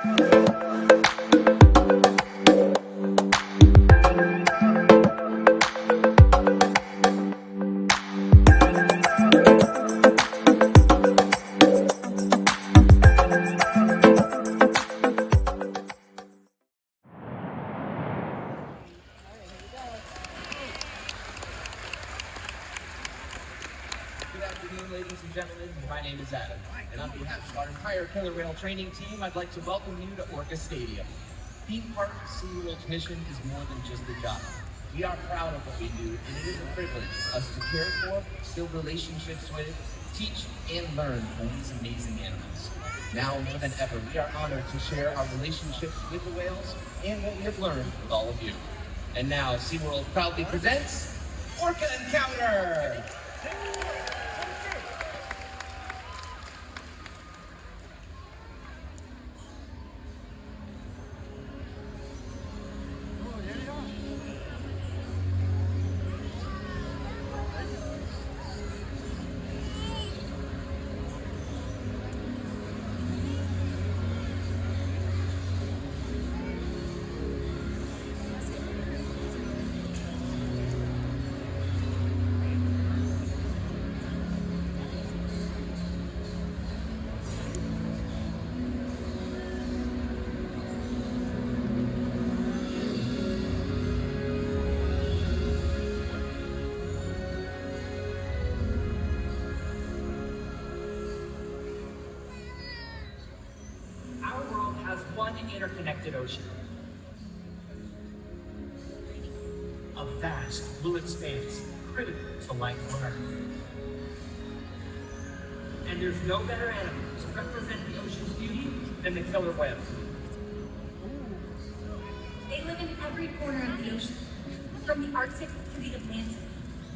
Good afternoon, ladies and gentlemen. My name is Adam, and on behalf of our entire killer whale training team, I'd like to welcome you to Orca Stadium. Being part of SeaWorld's mission is more than just a job. We are proud of what we do, and it is a privilege for us to care for, build relationships with, teach, and learn from these amazing animals. Now more than ever, we are honored to share our relationships with the whales and what we have learned with all of you. And now, SeaWorld proudly presents Orca Encounter! One interconnected ocean. A vast blue expanse critical to life on Earth. And there's no better animal to represent the ocean's beauty than the killer whale. They live in every corner of the ocean, from the Arctic to the Atlantic,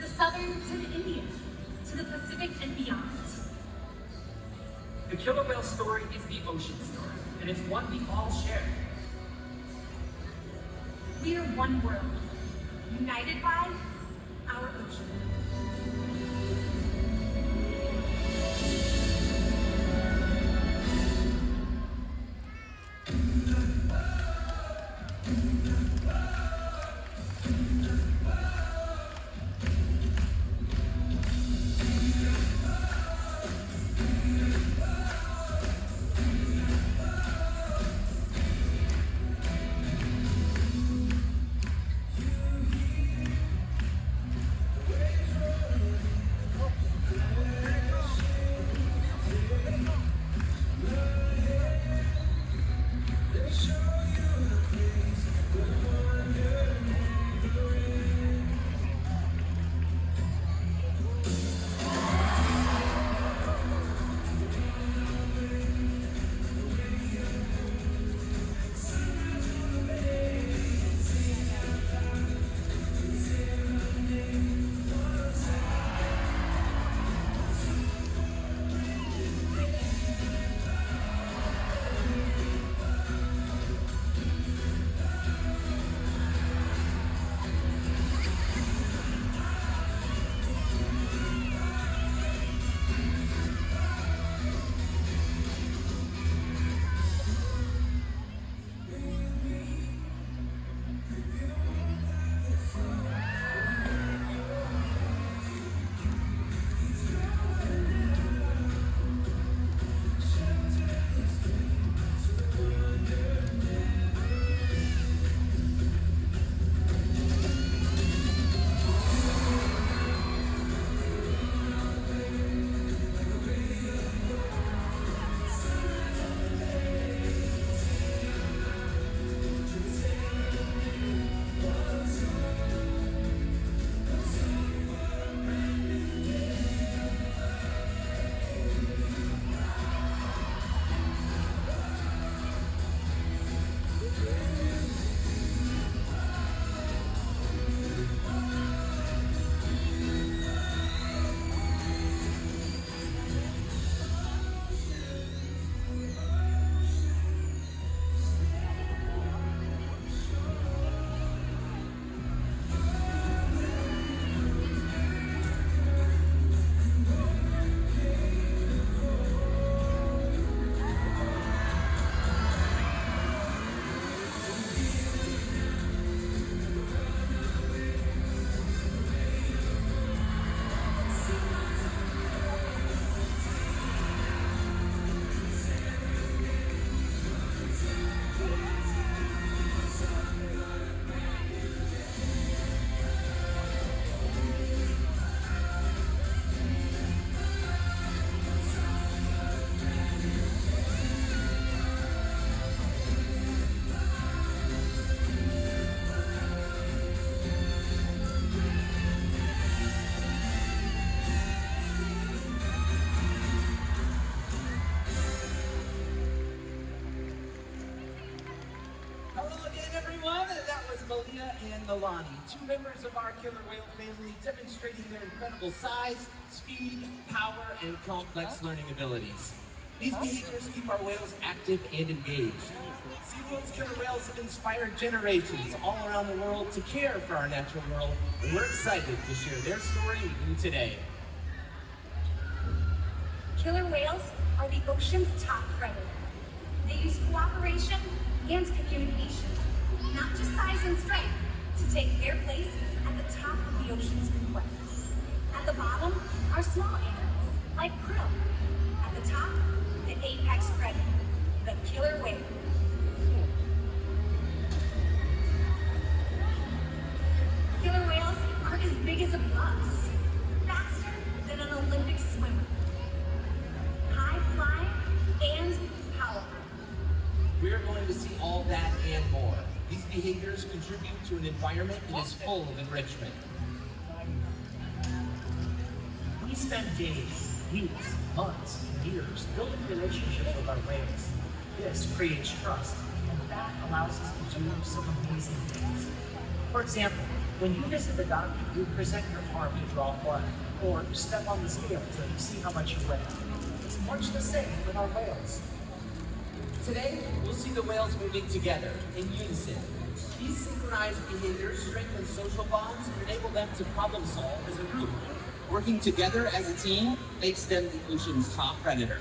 the Southern to the Indian, to the Pacific and beyond. The killer whale story is the ocean story, and it's one we all share. We are one world, united by our ocean. everyone. That was Malia and Nalani, two members of our killer whale family demonstrating their incredible size, speed, power, and complex learning abilities. These behaviors keep our whales active and engaged. SeaWorld's killer whales have inspired generations all around the world to care for our natural world, and we're excited to share their story with you today. Killer whales are the ocean's top predator. They use cooperation and communication, not just size and strength, to take their place at the top of the ocean's complex. At the bottom are small animals, like krill. At the top, the apex predator, the killer whale. Killer whales are as big as a bus, faster than an Olympic swimmer, high flying and powerful. We're going to see all that and more. These behaviors contribute to an environment that is full of enrichment. We spend days, weeks, months, and years building relationships with our whales. This creates trust, and that allows us to do some amazing things. For example, when you visit the doctor, you present your arm to draw blood, or step on the scale to see how much you weigh. It's much the same with our whales. Today, we'll see the whales moving together in unison. These synchronized behaviors strengthen social bonds and enable them to problem solve as a group. Working together as a team makes them the ocean's top predator.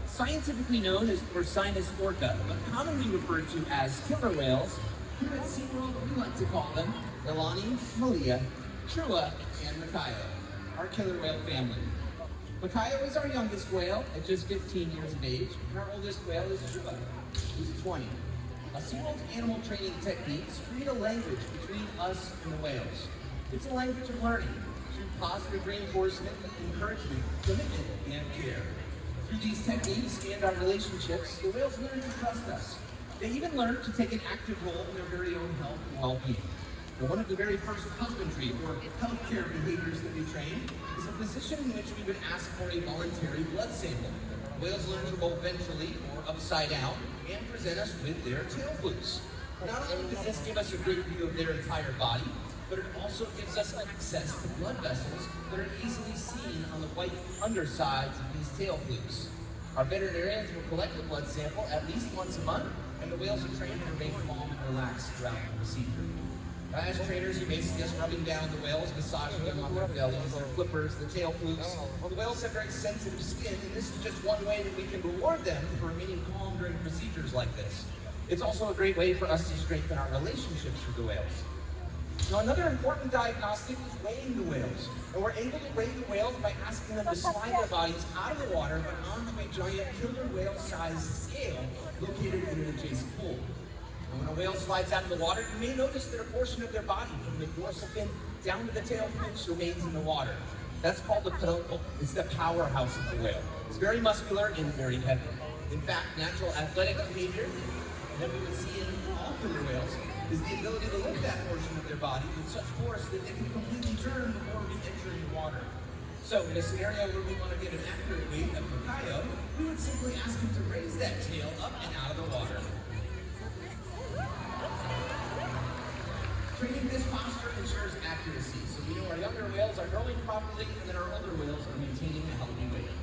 Scientifically known as Porcinus orca, but commonly referred to as killer whales, here at SeaWorld we like to call them Nalani, Malia, Trua, and Makayo, our killer whale family. Makayo is our youngest whale at just 15 years of age, and our oldest whale is Trua, who's 20. SeaWorld's animal training techniques create a language between us and the whales. It's a language of learning, through positive reinforcement, encouragement, commitment, and care. Through these techniques and our relationships, the whales learn to trust us. They even learn to take an active role in their very own health and well-being. Now, one of the very first husbandry or healthcare behaviors that we train is a position in which we would ask for a voluntary blood sample. Whales learn to roll ventrally or upside down and present us with their tail flukes. Not only does this give us a great view of their entire body, but it also gives us access to blood vessels that are easily seen on the white undersides of these tail flukes. Our veterinarians will collect the blood sample at least once a month, and the whales are trained to remain calm and relaxed throughout the procedure. As trainers, you may see us rubbing down the whales, massaging them on their bellies, their flippers, the tail flukes. The whales have very sensitive skin, and this is just one way that we can reward them for remaining calm during procedures like this. It's also a great way for us to strengthen our relationships with the whales. Now, another important diagnostic is weighing the whales. And we're able to weigh the whales by asking them to slide their bodies out of the water and onto a giant killer whale-sized scale located in an adjacent pool. When a whale slides out of the water, you may notice that a portion of their body, from the dorsal fin down to the tail flukes, remains in the water. That's called the peduncle. It's the powerhouse of the whale. It's very muscular and very heavy. In fact, natural athletic behavior that we would see in all killer whales is the ability to lift that portion of their body with such force that they can completely turn before re-entering the water. So in a scenario where we want to get an accurate weight of Makayo, we would simply ask him to raise that tail up and out of the water. Training this posture ensures accuracy, so we know our younger whales are growing properly and that our older whales are maintaining a healthy weight.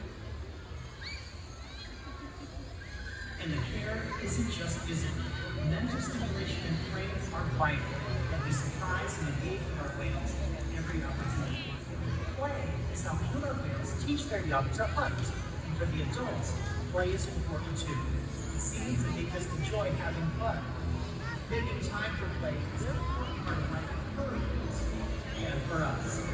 And the care isn't just physical. Mental stimulation and play are vital, and we surprise and engage with our whales at every opportunity. Play is how killer whales teach their young to hunt, and for the adults, play is important too. It seems to make us enjoy having fun. Making time for play is an important part of life for killer whales and for us.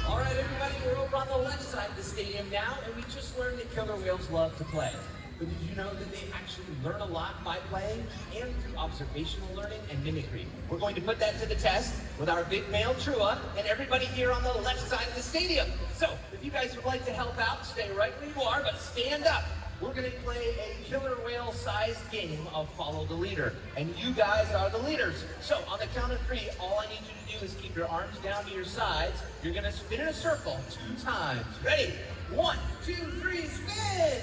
All right, everybody, we're over on the left side of the stadium now, and we just learned that killer whales love to play. But did you know that they actually learn a lot by playing and through observational learning and mimicry? We're going to put that to the test with our big male Trua and everybody here on the left side of the stadium. So, if you guys would like to help out, stay right where you are, but stand up. We're going to play a killer whale-sized game of follow the leader. And you guys are the leaders. So, on the count of 3, all I need you to do is keep your arms down to your sides. You're going to spin in a circle 2 times. Ready? 1, 2, 3, spin!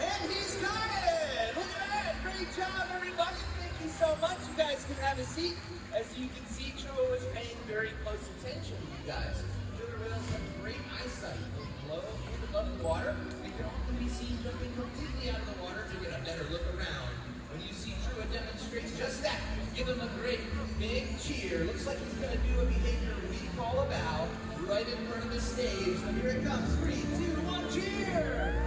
And he's got it! Look at that! Great job, everybody. Thank you so much. You guys can have a seat. As you can see, Trua was paying very close attention to you guys. Killer whales have great eyesight. They glow in above the water. They can often be seen jumping completely out of the water to get a better look around. When you see Trua demonstrate just that, give him a great big cheer. Looks like he's going to do a behavior we call a bow right in front of the stage. So here it comes. 3, 2, 1, cheer!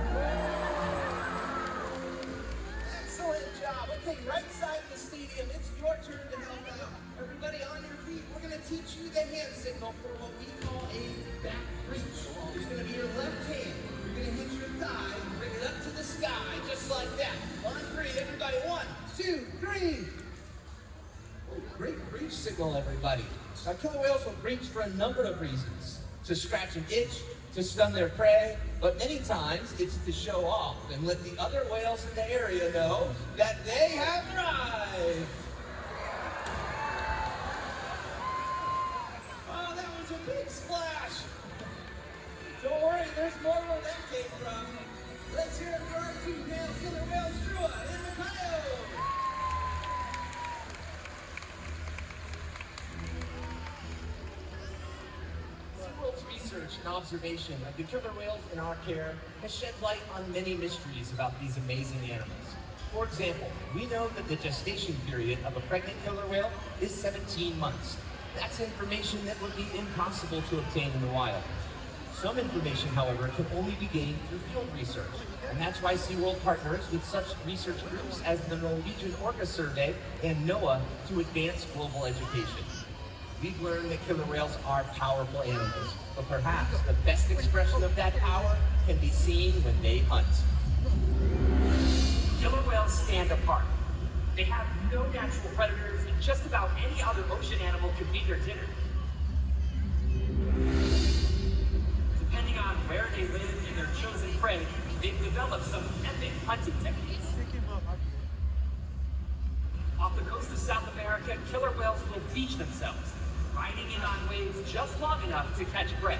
Excellent job. Okay, right side of the stadium, it's your turn to help out. Everybody on your feet, we're going to teach you the hand signal for what we call a back reach. It's going to be your left hand. You're going to hit your thigh and bring it up to the sky, just like that. On 3, everybody. 1, 2, 3. Oh, great reach signal, everybody. Now, killer whales will reach for a number of reasons. To scratch an itch, to stun their prey, but many times it's to show off and let the other whales in the area know that they have arrived. Oh, that was a big splash. Don't worry, there's more where that came from. Let's hear it for our two male killer whales, Trua and Makayo. SeaWorld's research and observation of the killer whales in our care has shed light on many mysteries about these amazing animals. For example, we know that the gestation period of a pregnant killer whale is 17 months. That's information that would be impossible to obtain in the wild. Some information, however, can only be gained through field research, and that's why SeaWorld partners with such research groups as the Norwegian Orca Survey and NOAA to advance global education. We've learned that killer whales are powerful animals, but perhaps the best expression of that power can be seen when they hunt. Killer whales stand apart. They have no natural predators, and just about any other ocean animal could be their dinner. Depending on where they live and their chosen prey, they've developed some epic hunting techniques. Off the coast of South America, killer whales will beach themselves, riding in on waves just long enough to catch breath.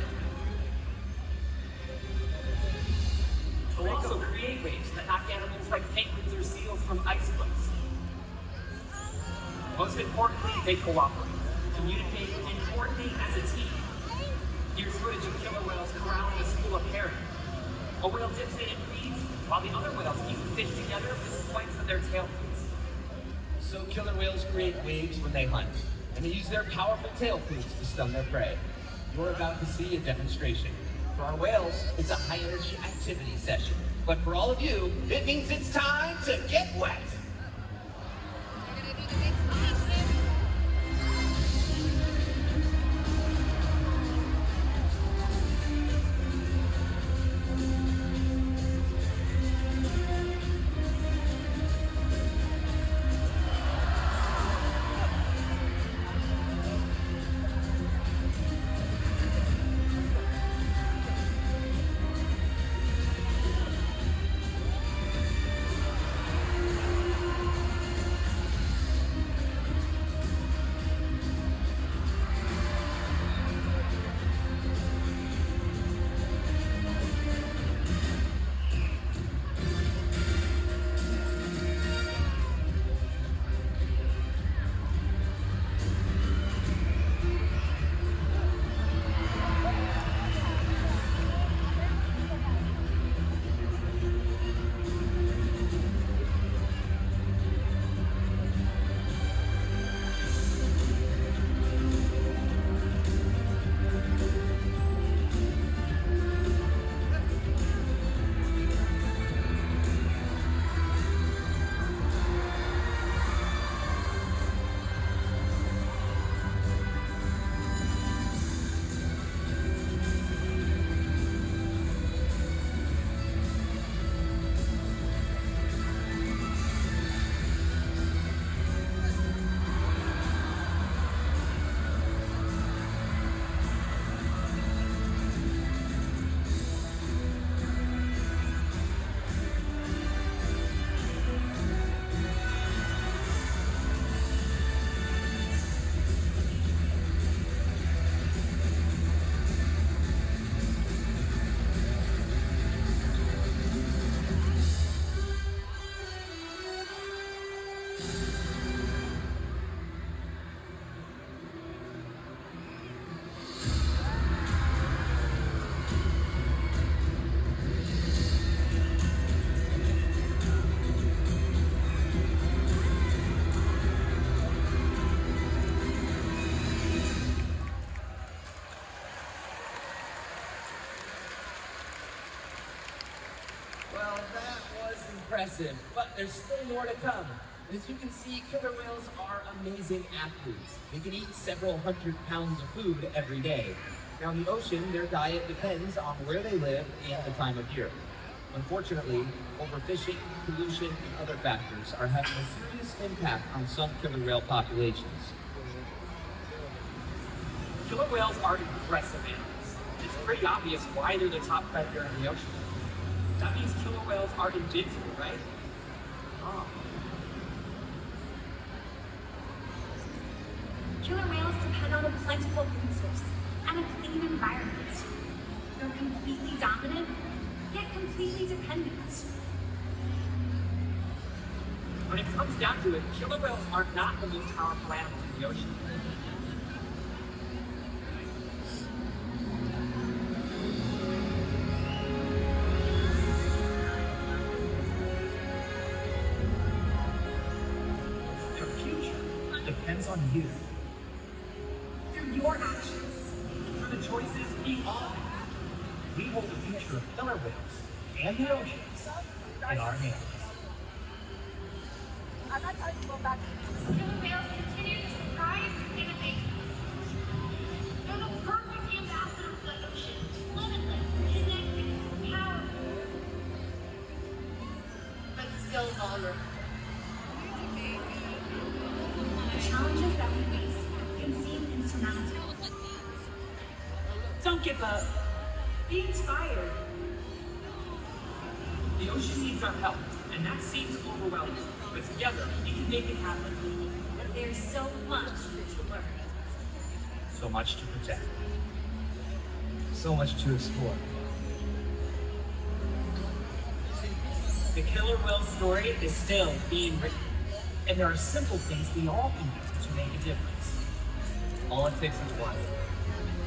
They'll also create waves that knock animals like penguins or seals from ice cliffs. Most importantly, they cooperate, communicate, and coordinate as a team. Here's footage of killer whales corralling a school of herring. A whale dips in and feeds, while the other whales keep the fish together with spikes of their tail fins. So killer whales create waves when they hunt, and they use their powerful tail fins to stun their prey. You're about to see a demonstration. For our whales, it's a high-energy activity session. But for all of you, it means it's time to get wet. That was impressive, but there's still more to come. As you can see, killer whales are amazing athletes. They can eat several hundred pounds of food every day. Now in the ocean, their diet depends on where they live and the time of year. Unfortunately, overfishing, pollution, and other factors are having a serious impact on some killer whale populations. Killer whales are impressive animals. It's pretty obvious why they're the top predator in the ocean. That means killer whales are invincible, right? Oh. Killer whales depend on a plentiful food source and a clean environment. They're completely dominant, yet completely dependent. When it comes down to it, killer whales are not the most powerful animals in the ocean. Their future depends on you. Through your actions. Through the choices we all make. We hold the future of killer whales and the oceans in our hands. Killer whales continue to surprise and innovate. They're the perfect ambassador for the ocean. Limitless, connected, powerful. But still vulnerable. The challenges that we face can seem insurmountable. Don't give up. Be inspired. The ocean needs our help, and that seems overwhelming. But together, we can make it happen. There's so much to learn. So much to protect. So much to explore. The killer whale story is still being written. And there are simple things we all can do to make a difference. All it takes is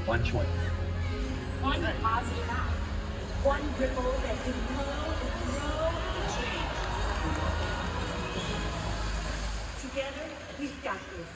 one choice. One positive act. One ripple that can grow and grow and change. Together, we've got this.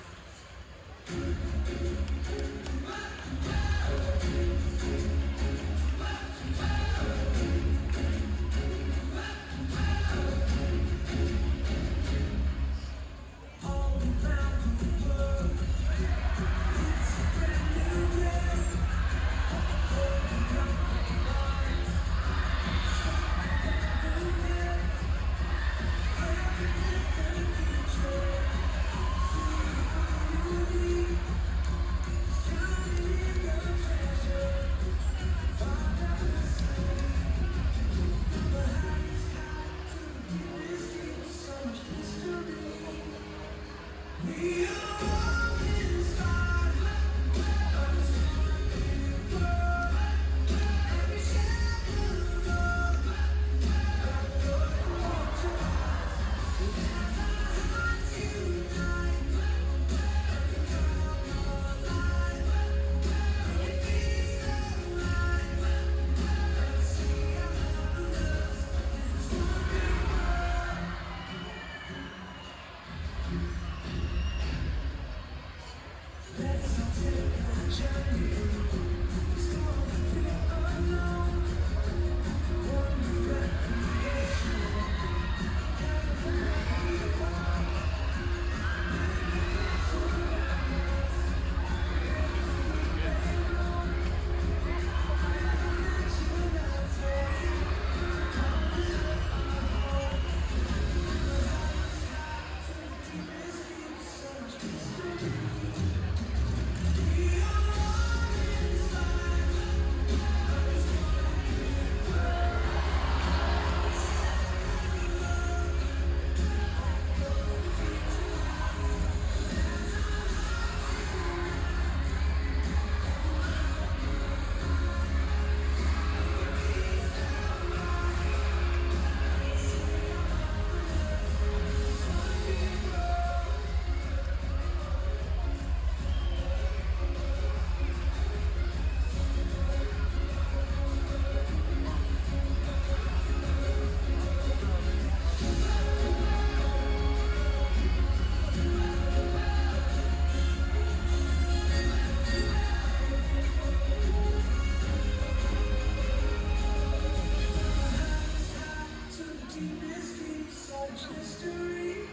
Deepest dreams, such mystery.